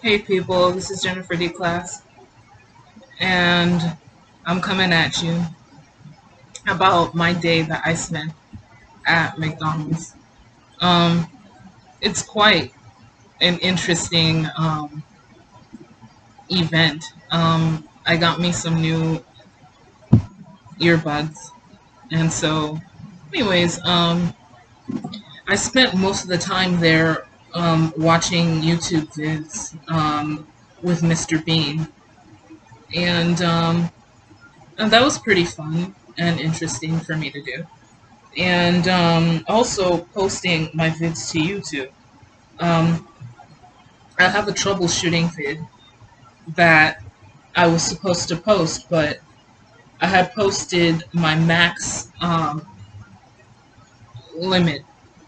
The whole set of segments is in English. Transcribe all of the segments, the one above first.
Hey people, this is Jennifer D. Class, and I'm coming at you about my day that I spent at McDonald's. Um, it's quite an interesting event. I got me some new earbuds, and so, anyways, I spent most of the time there watching YouTube vids with Mr. Bean, and that was pretty fun and interesting for me to do. And also posting my vids to YouTube. Um, I have a troubleshooting vid that I was supposed to post, but I had posted my max limit.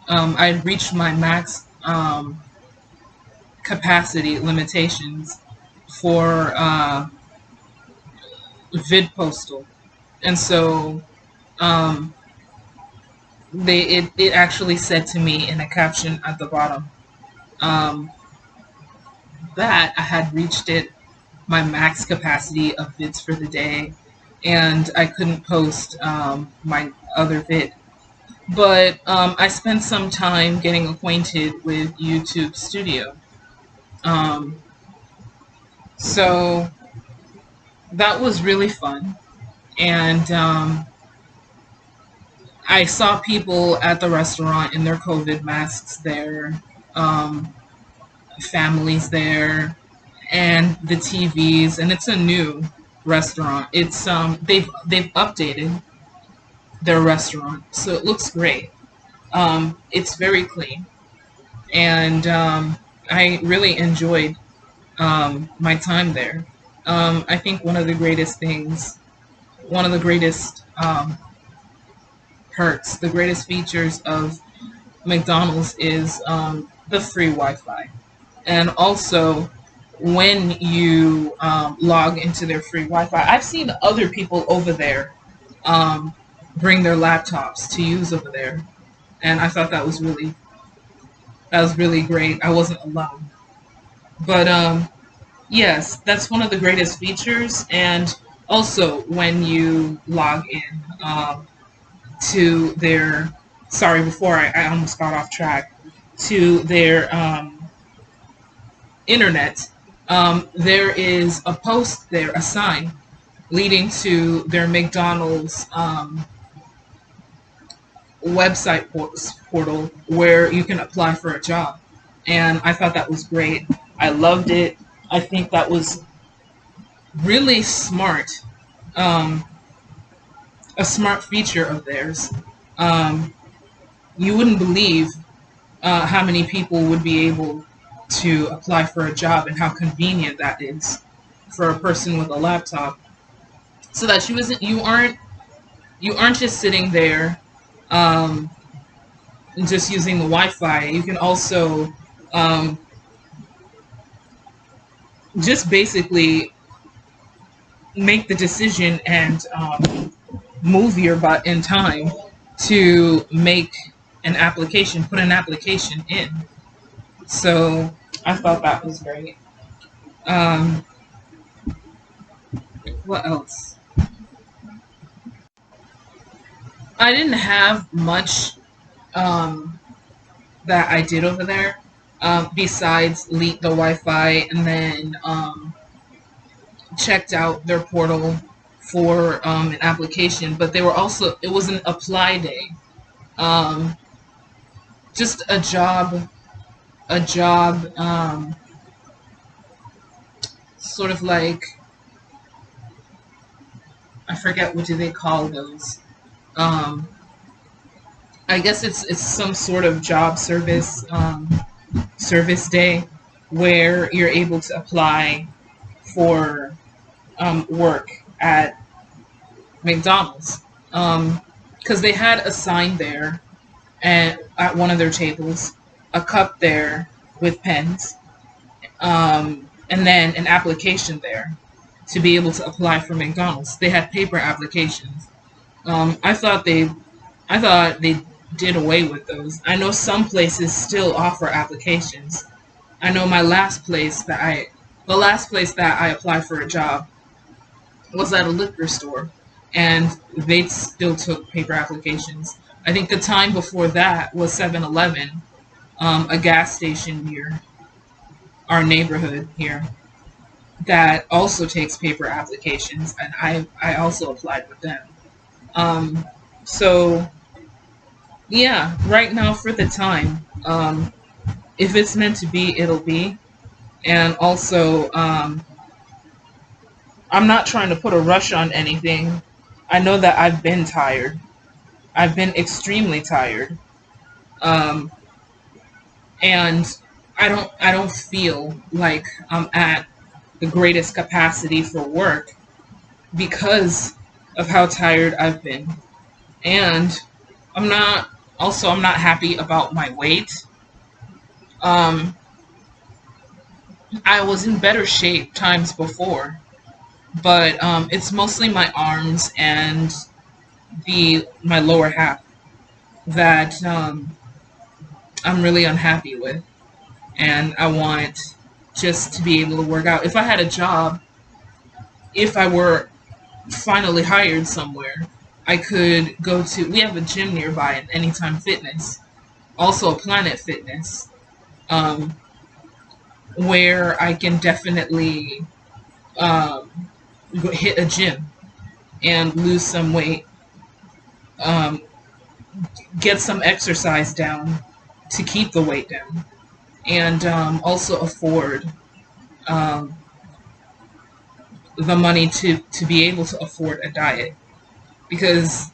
I reached my max capacity limitations for vid postal, and so um, it actually said to me in a caption at the bottom um, that I had reached my max capacity of vids for the day, and I couldn't post my other vid. But I spent some time getting acquainted with YouTube Studio. Um, so that was really fun. And I saw people at the restaurant in their COVID masks there, um, families there, and the TVs. And it's a new restaurant. It's they've updated their restaurant, so it looks great. It's very clean, and I really enjoyed my time there. I think one of the greatest perks, the greatest features of McDonald's is the free Wi-Fi, and also when you log into their free Wi-Fi, I've seen other people over there um, bring their laptops to use over there, and I thought that was really great. I wasn't alone. But yes, that's one of the greatest features. And also, when you log in to their, sorry, before I almost got off track, to their internet, there is a post there, a sign leading to their McDonald's portal where you can apply for a job. And I thought that was great. I loved it. I think that was really smart, um, a smart feature of theirs. Um, you wouldn't believe how many people would be able to apply for a job and how convenient that is for a person with a laptop. So that you aren't just sitting there um, just using the Wi-Fi. You can also um, just basically make the decision and move your butt in time to make an application, put an application in. So I thought that was great. Um, what else? I didn't have much um, that I did over there besides leak the Wi-Fi and then checked out their portal for an application. But they were also it was an apply day, um, just a job, sort of like I forget what do they call those. Um, I guess it's some sort of job service day where you're able to apply for work at McDonald's because they had a sign there and at one of their tables, a cup there with pens, and then an application there to be able to apply for McDonald's. They had paper applications. I thought I thought they did away with those. I know some places still offer applications, I know the last place that I applied for a job was at a liquor store, and they still took paper applications. I think the time before that was 7-Eleven, a gas station near our neighborhood here that also takes paper applications, and I also applied with them. Um, so yeah, right now for the time, if it's meant to be, it'll be. And also, I'm not trying to put a rush on anything. I know that I've been tired. I've been extremely tired. Um, and I don't feel like I'm at the greatest capacity for work because of how tired I've been. And I'm not happy about my weight. Um, I was in better shape times before, but it's mostly my arms and the my lower half that I'm really unhappy with, and I want just to be able to work out. If I had a job, if I were finally hired somewhere, I could go to. We have a gym nearby, at Anytime Fitness, also a Planet Fitness, um, where I can definitely um, hit a gym and lose some weight, um, get some exercise down to keep the weight down, and also afford um, the money to be able to afford a diet. Because,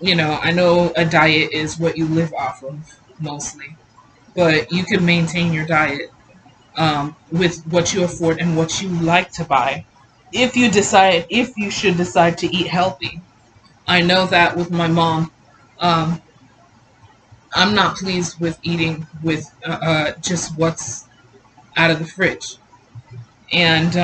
I know a diet is what you live off of mostly, but you can maintain your diet with what you afford and what you like to buy. If you should decide to eat healthy. I know that with my mom, um, I'm not pleased with eating with just what's out of the fridge. And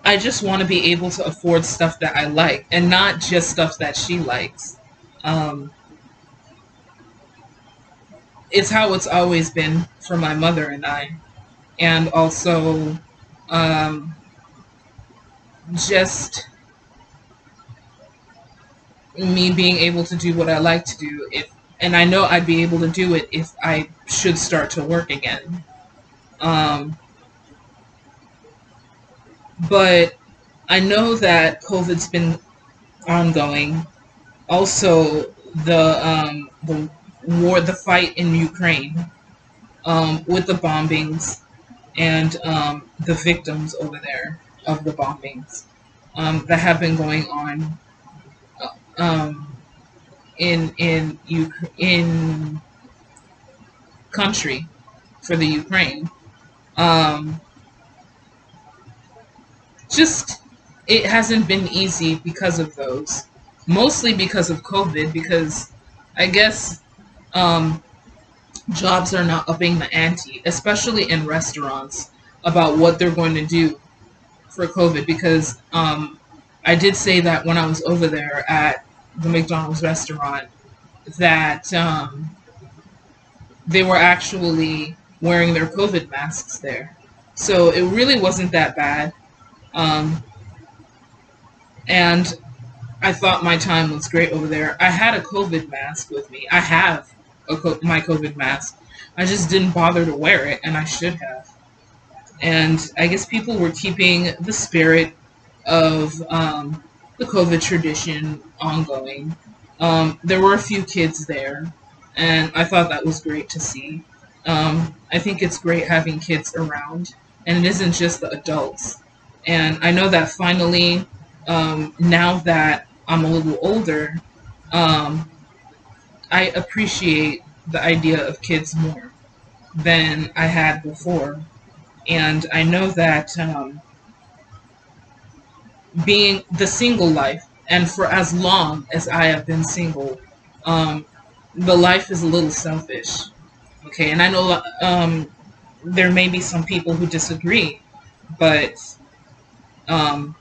I just want to be able to afford stuff that I like and not just stuff that she likes. Um, it's how it's always been for my mother and I. And also, um, just me being able to do what I like to do. And I know I'd be able to do it if I should start to work again. Um, but I know that COVID's been ongoing. Also, the war, the fight in Ukraine, with the bombings and the victims over there of the bombings that have been going on um, in country for the Ukraine. Um, just it hasn't been easy because of those, mostly because of COVID. Because I guess um, jobs are not upping the ante, especially in restaurants, about what they're going to do for COVID. Because I did say that when I was over there at the McDonald's restaurant that they were actually wearing their COVID masks there. So it really wasn't that bad. Um, and I thought my time was great over there. I had a COVID mask with me. I have my COVID mask. I just didn't bother to wear it, and I should have. And I guess people were keeping the spirit of the COVID tradition ongoing. There were a few kids there, and I thought that was great to see. I think it's great having kids around, and it isn't just the adults. And I know that finally, now that I'm a little older, um, I appreciate the idea of kids more than I had before. And I know that being the single life, and for as long as I have been single, um, the life is a little selfish. Okay, and I know there may be some people who disagree, but um,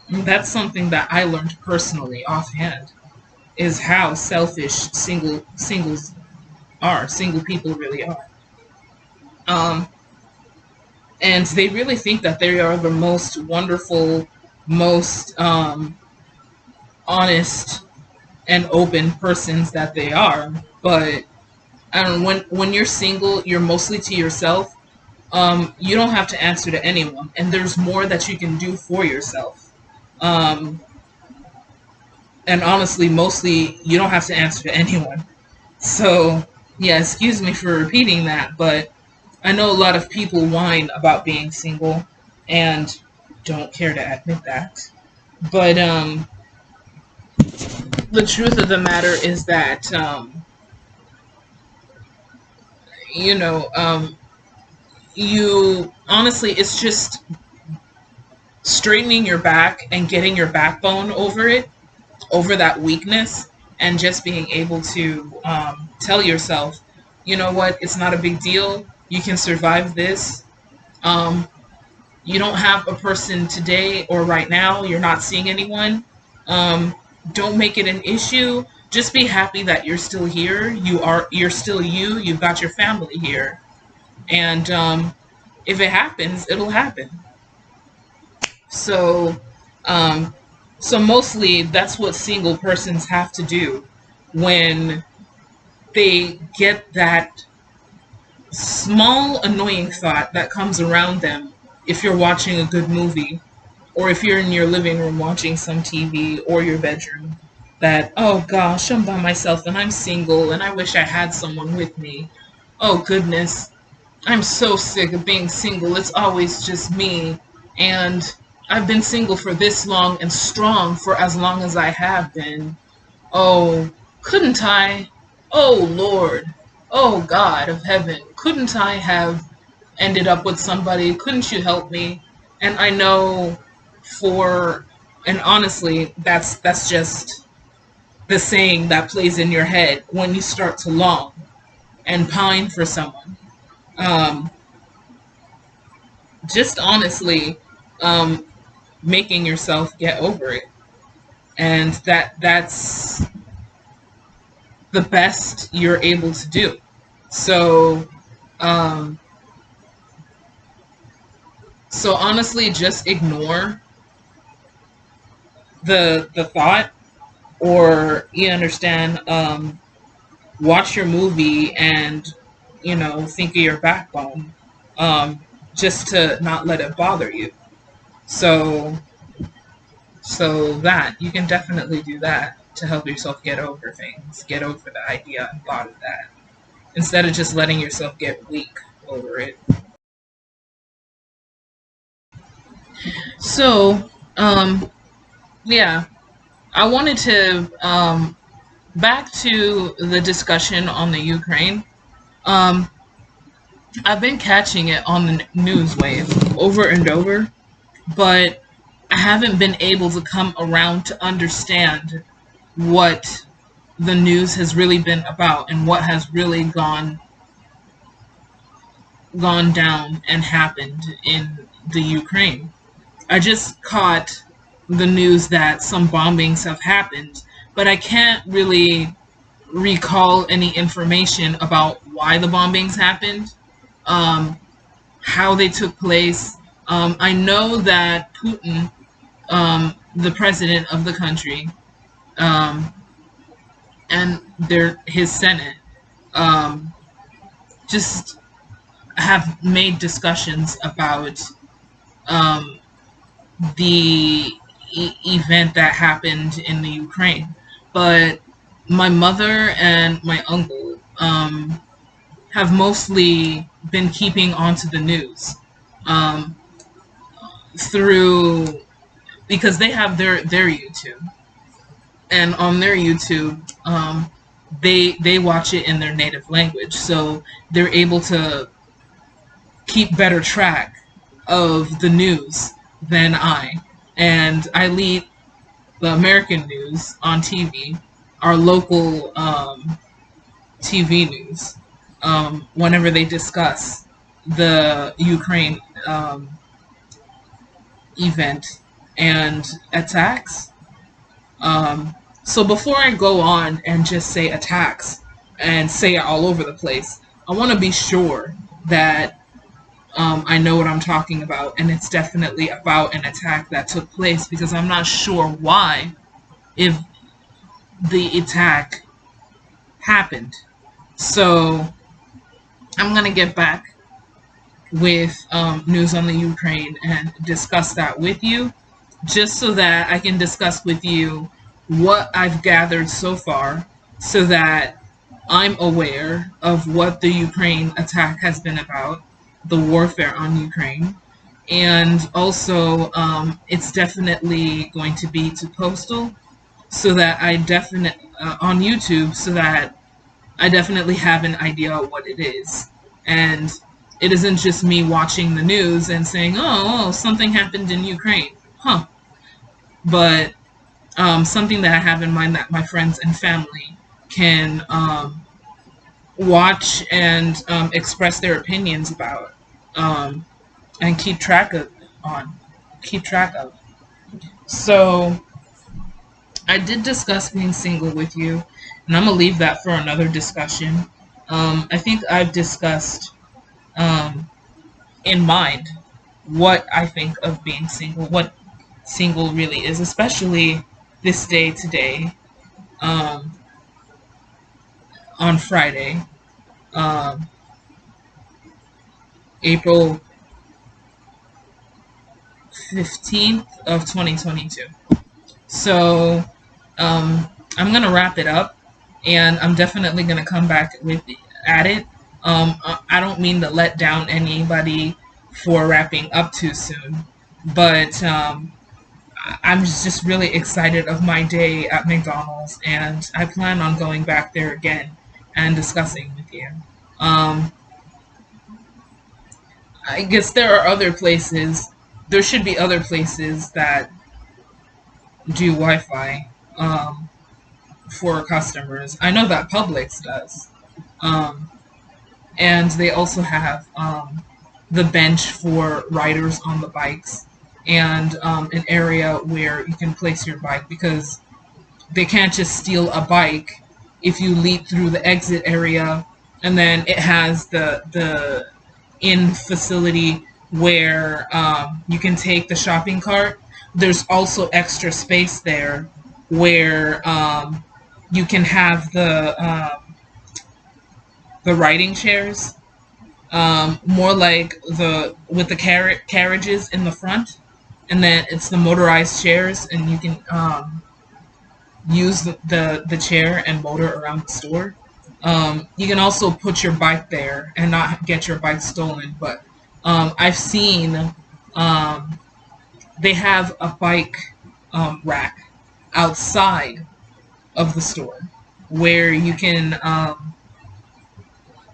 that's something that I learned personally offhand is how selfish singles are. Single people really are. Um, and they really think that they are the most wonderful, most honest and open persons that they are. But I don't know, when you're single, you're mostly to yourself. You don't have to answer to anyone, and there's more that you can do for yourself. Um, and honestly, mostly you don't have to answer to anyone. So, yeah, excuse me for repeating that, but I know a lot of people whine about being single and don't care to admit that. But the truth of the matter is that, you know, you honestly, it's just straightening your back and getting your backbone over it, over that weakness, and just being able to tell yourself, you know what, it's not a big deal. You can survive this. Um, you don't have a person today or right now. You're not seeing anyone. Um, don't make it an issue. Just be happy that you're still here. You're still you. You've got your family here, and if it happens, it'll happen. So, um, so mostly that's what single persons have to do when they get that small annoying thought that comes around them if you're watching a good movie or if you're in your living room watching some TV or your bedroom that, oh gosh, I'm by myself and I'm single and I wish I had someone with me. Oh goodness, I'm so sick of being single. It's always just me. And I've been single for this long and strong for as long as I have been. Oh, couldn't I? Oh, Lord. Oh, God of heaven. Couldn't I have ended up with somebody? Couldn't you help me? And I know for, and honestly, that's just the saying that plays in your head when you start to long and pine for someone. Um, just honestly, um, making yourself get over it. And that's the best you're able to do. So, um, so honestly, just ignore the thought, or you understand. Watch your movie and think of your backbone, um, just to not let it bother you. So, so that you can definitely do that to help yourself get over things, get over the idea and thought of that, instead of just letting yourself get weak over it. So, yeah, I wanted to back to the discussion on the Ukraine. Um, I've been catching it on the news wave over and over, but I haven't been able to come around to understand what the news has really been about and what has really gone down and happened in the Ukraine. I just caught the news that some bombings have happened, but I can't really recall any information about why the bombings happened, um, how they took place. I know that Putin, the president of the country, um, and his Senate, um, just have made discussions about um, the event that happened in the Ukraine. But my mother and my uncle have mostly been keeping onto the news um, through because they have their YouTube, and on their YouTube, they watch it in their native language, so they're able to keep better track of the news than I. And I lead the American news on TV, our local TV news, whenever they discuss the Ukraine event and attacks. So before I go on and just say attacks, and say it all over the place. I want to be sure that I know what I'm talking about, and it's definitely about an attack that took place because I'm not sure why, if the attack happened. So I'm going to get back with news on the Ukraine and discuss that with you, just so that I can discuss with you what I've gathered so far, so that I'm aware of what the Ukraine attack has been about, the warfare on Ukraine, and also it's definitely going to be to postal, so that I definitely on YouTube, so that I definitely have an idea of what it is, and it isn't just me watching the news and saying, "Oh, something happened in Ukraine," huh? But something that I have in mind that my friends and family can watch and express their opinions about, um, and keep track of. So I did discuss being single with you, and I'm gonna leave that for another discussion. I think I've discussed um, in mind what I think of being single, what single really is, especially this day today, um, on Friday, um, April 15th of 2022. So I'm gonna wrap it up, and I'm definitely gonna come back with at it. I don't mean to let down anybody for wrapping up too soon, but I'm just really excited of my day at McDonald's, and I plan on going back there again and discussing with you. Um, I guess there are other places. There should be other places that do Wi-Fi for customers. I know that Publix does, um, and they also have the bench for riders on the bikes, and an area where you can place your bike, because they can't just steal a bike if you leap through the exit area, and then it has the in facility where you can take the shopping cart. There's also extra space there where you can have the riding chairs, more like the with the carriages in the front, and then it's the motorized chairs, and you can use the chair and motor around the store. You can also put your bike there and not get your bike stolen. But I've seen they have a bike rack outside of the store where you can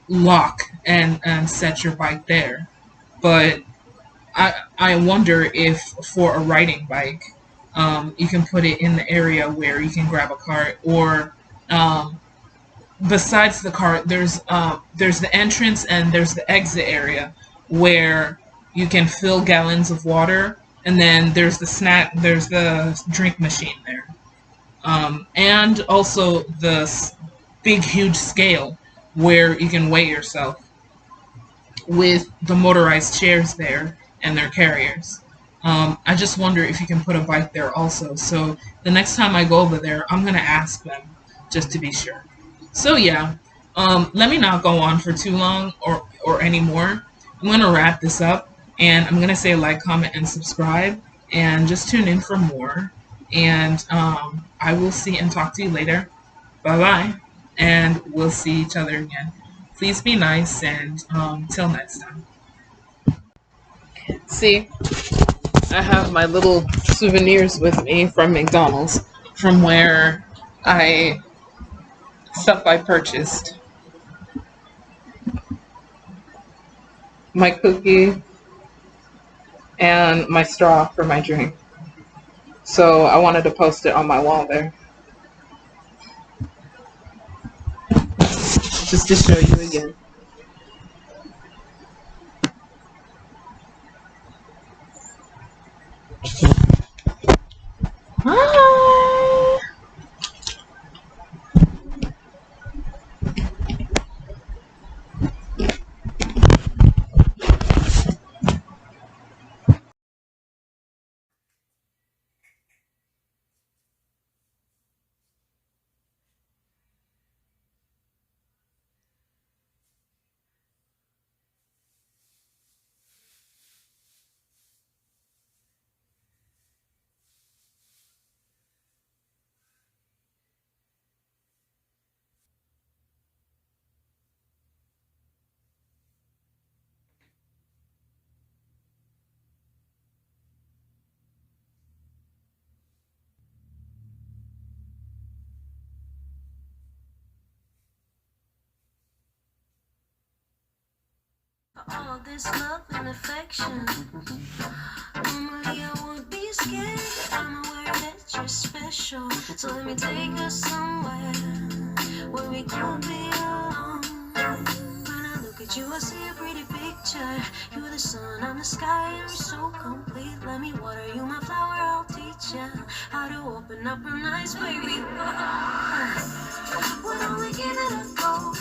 lock and set your bike there. But I wonder if for a riding bike, you can put it in the area where you can grab a cart, or besides the cart, there's the entrance and there's the exit area where you can fill gallons of water, and then there's the drink machine there, and also the big huge scale where you can weigh yourself, with the motorized chairs there and their carriers. I just wonder if you can put a bike there also. So the next time I go over there, I'm gonna ask them just to be sure. So yeah, let me not go on for too long or anymore. I'm gonna wrap this up, and I'm gonna say like, comment, and subscribe, and just tune in for more. And I will see and talk to you later. Bye bye, and we'll see each other again. Please be nice, and till next time. See, I have my little souvenirs with me from McDonald's, from where stuff I purchased. My cookie and my straw for my drink. So I wanted to post it on my wall there, just to show you again. Hi. all this love and affection. Normally I would be scared, but I'm aware that you're special. So let me take us somewhere where we could be alone. When I look at you, I see a pretty picture. You're the sun on the sky and you're so complete. Let me water you, my flower, I'll teach you how to open up a nice baby. We'll only give it a go.